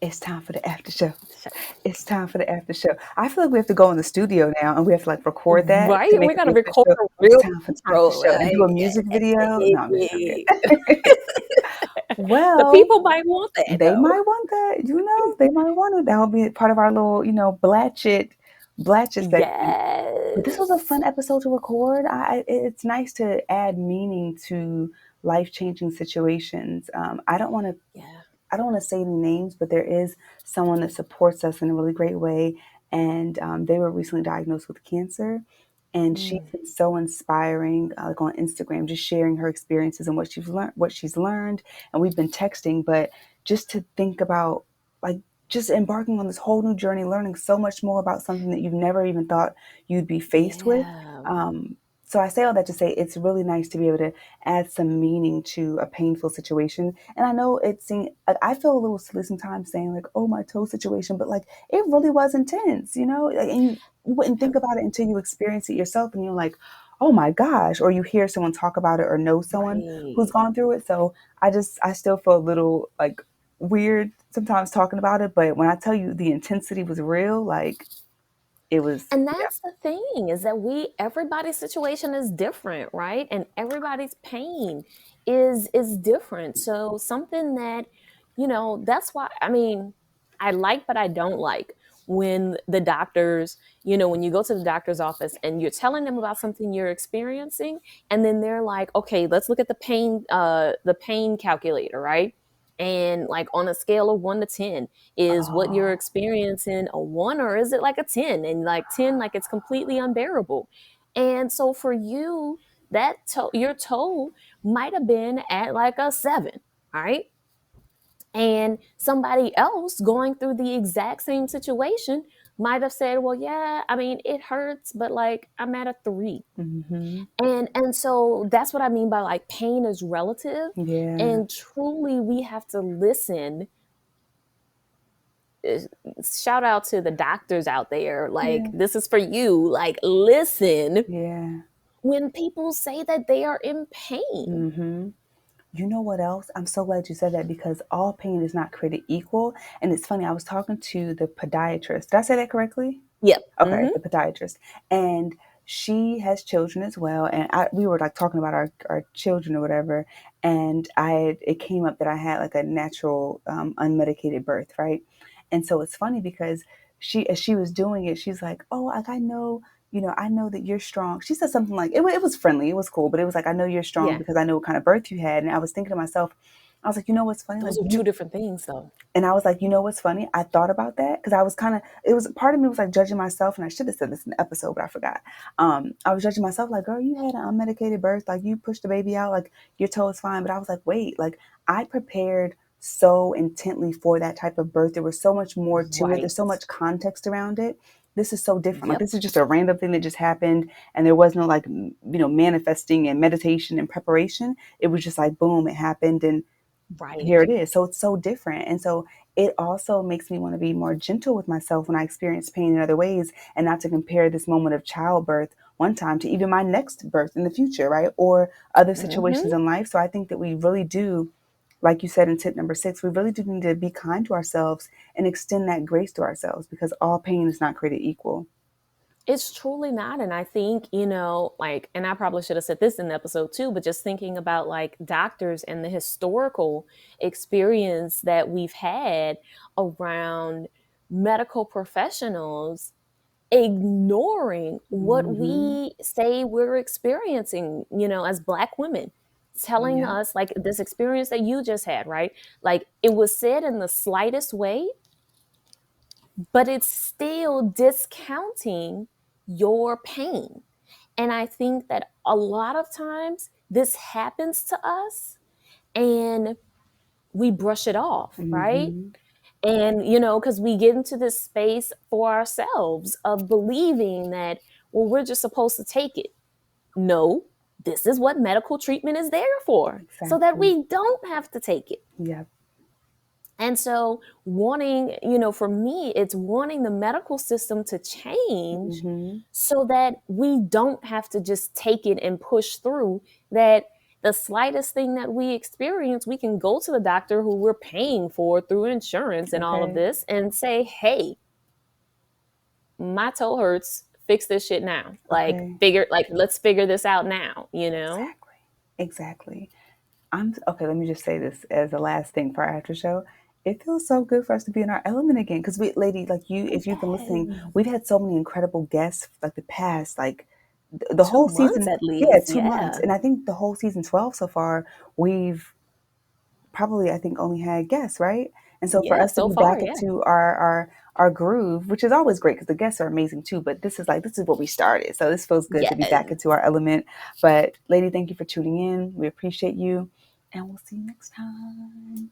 It's time for the after show. It's time for the after show. I feel like we have to go in the studio now and we have to like record that to Right? make We it got to the record official. a It's real time for the after intro. show and do a Like, music video. No, I'm just joking. the Well, people might want that they though. might want that. They might want it. That will be part of our little, Blatchet segment. But this was a Yes. fun episode to record. It's nice to add meaning to life-changing situations. Yeah. I don't want to say any names, but there is someone that supports us in a really great way, and they were recently diagnosed with cancer. And she's Mm, been so inspiring, like on Instagram, just sharing her experiences and what she's learned. And we've been texting, but just to think about, like, just embarking on this whole new journey, learning so much more about something that you've never even thought you'd be faced with. yeah. So I say all that to say it's really nice to be able to add some meaning to a painful situation. And I know like, I feel a little silly sometimes saying like, "Oh, my toe situation," but like it really was intense, like, and you wouldn't think about it until you experience it yourself, and you're like, "Oh my gosh!" Or you hear someone talk about it or know someone who's Right. gone through it. So I still feel a little like weird sometimes talking about it, but when I tell you the intensity was real, like it was, And yeah. that's the thing is that everybody's situation is different, right? And everybody's pain is different. So something that, that's why I mean, I like but I don't like when the doctors, when you go to the doctor's office and you're telling them about something you're experiencing and then they're like, "Okay, let's look at the pain calculator, right?" And like on a scale of 1 to 10, is what you're Oh, experiencing a 1 or is it like a 10? And like 10, like it's completely unbearable. And so for you, your toe might have been at like a 7, all right? And somebody else going through the exact same situation might have said, "Well, yeah, I mean, it hurts, but like I'm at a 3." mm-hmm. And so that's what I mean by like pain is relative. Yeah, And truly we have to listen. Shout out to the doctors out there. Like, yeah, this is for you. Like, listen yeah. when people say that they are in pain. Mm-hmm. You know what else? I'm so glad you said that because all pain is not created equal. And it's funny, I was talking to the podiatrist. Did I say that correctly? Yep. Okay, Mm-hmm. the podiatrist. And she has children as well. And we were like talking about our children or whatever. And it came up that I had like a natural, unmedicated birth, right? And so it's funny because as she was doing it, she's like, "Oh, like I know that you're strong." She said something like, it was friendly, it was cool, but it was like, "I know you're strong Yeah. because I know what kind of birth you had." And I was thinking to myself, I was like, what's funny? Like Those are two different things, though. and I was like, what's funny? I thought about that because I was it was part of me was like judging myself, and I should have said this in the episode, but I forgot. I was judging myself, like, "Girl, you had an unmedicated birth, like you pushed the baby out, like your toe is fine." But I was like, wait, like I prepared so intently for that type of birth. There was so much more to it. Right. There's so much context around it. This is so different. Like Yep. this is just a random thing that just happened, and there was no like manifesting and meditation and preparation. It was just like boom, it happened, and here Right. it is. So it's so different. And so it also makes me want to be more gentle with myself when I experience pain in other ways and not to compare this moment of childbirth one time to even my next birth in the future, right? Or other Mm-hmm. situations in life. So I think that we really do, like you said in tip number 6, we really do need to be kind to ourselves and extend that grace to ourselves because all pain is not created equal. It's truly not. And I think, like, and I probably should have said this in the episode too, but just thinking about like doctors and the historical experience that we've had around medical professionals ignoring what Mm-hmm. we say we're experiencing, as Black women, telling Yep. us like this experience that you just had, right? Like it was said in the slightest way, but it's still discounting your pain. And I think that a lot of times this happens to us and we brush it off, right? Mm-hmm. And, because we get into this space for ourselves of believing that, well, we're just supposed to take it. No, this is what medical treatment is there for, so that Exactly. we don't have to take it. Yep. And so, for me, it's wanting the medical system to change Mm-hmm. so that we don't have to just take it and push through that the slightest thing that we experience, we can go to the doctor who we're paying for through insurance and all of Okay. this and say, hey, my toe hurts. Fix this shit now. Okay. Let's figure this out now, you know? Exactly. Exactly. I'm okay. Let me just say this as the last thing for our after show. It feels so good for us to be in our element again. Because we, lady, like you, if you've been listening, Yes. we've had so many incredible guests, like the past, like the Two whole months season. at Yeah, least. 2 months, Yeah. and I think the whole season 12 so far, we've probably I think only had guests, right? And so for Yeah. us to So be far, back yeah. into our groove, which is always great because the guests are amazing too. But this is what we started, so this feels good to be Yes. back into our element. But lady, thank you for tuning in. We appreciate you, and we'll see you next time.